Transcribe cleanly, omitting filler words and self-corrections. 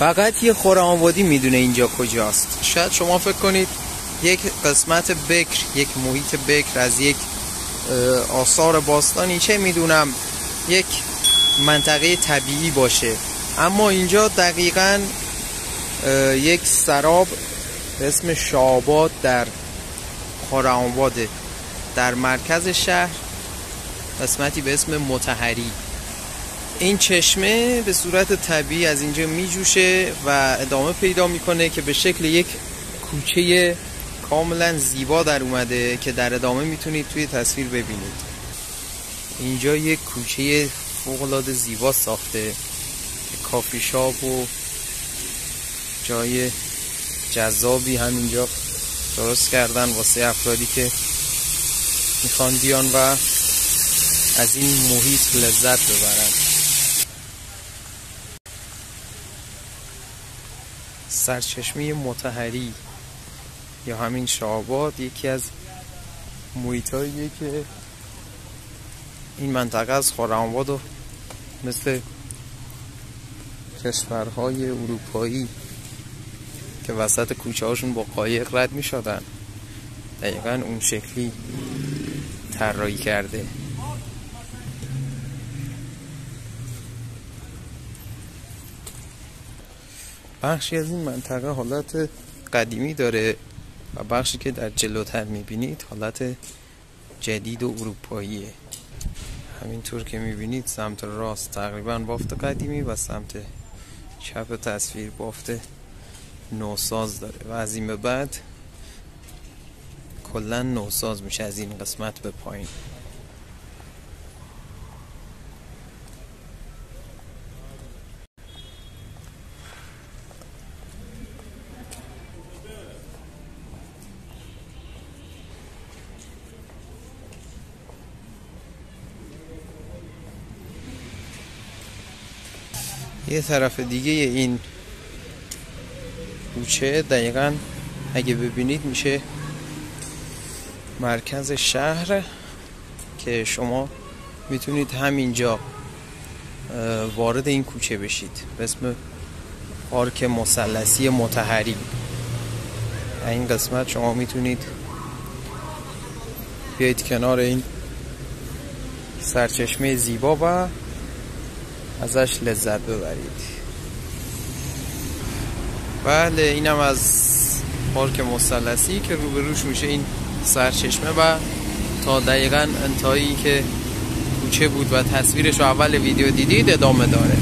فقط یه خرم‌آبادی میدونه اینجا کجاست. شاید شما فکر کنید یک قسمت بکر، یک محیط بکر از یک آثار باستانی، چه میدونم، یک منطقه طبیعی باشه، اما اینجا دقیقاً یک سراب به اسم شاه‌آباد در خرم‌آباده، در مرکز شهر، قسمتی به اسم مطهری. این چشمه به صورت طبیعی از اینجا میجوشه و ادامه پیدا میکنه که به شکل یک کوچه کاملا زیبا در اومده که در ادامه میتونید توی تصویر ببینید. اینجا یک کوچه فوق‌العاده زیبا ساخته که کافی شاپ و جای جذابی همینجا درست کردن واسه افرادی که میخوان بیان و از این محیط لذت ببرن. سرچشمه مطهری یا همین شاه‌آباد یکی از محیطاییه که این منطقه از خرم‌آباد و مثل کشورهای اروپایی که وسط کوچه هاشون با قایق رد می شدن، دقیقا اون شکلی طراحی کرده. بخشی از این منطقه حالت قدیمی داره و بخشی که در جلوتر می بینید حالت جدید و اروپاییه. همینطور که می بینید سمت راست تقریبا بافت قدیمی و سمت چپ تصویر بافت نوساز داره و از این به بعد کلا نوساز میشه از این قسمت به پایین. یه طرف دیگه این کوچه دقیقاً اگه ببینید میشه مرکز شهر که شما میتونید همینجا وارد این کوچه بشید به اسم پارک مثلثی مطهری. این قسمت شما میتونید بیایید کنار این سرچشمه زیبا و ازش لذت ببرید. بله، اینم از پارک مثلثی که روبروش میشه این سرچشمه و تا دقیقاً انتهایی که کوچه بود و تصویرش رو اول ویدیو دیدید ادامه داره.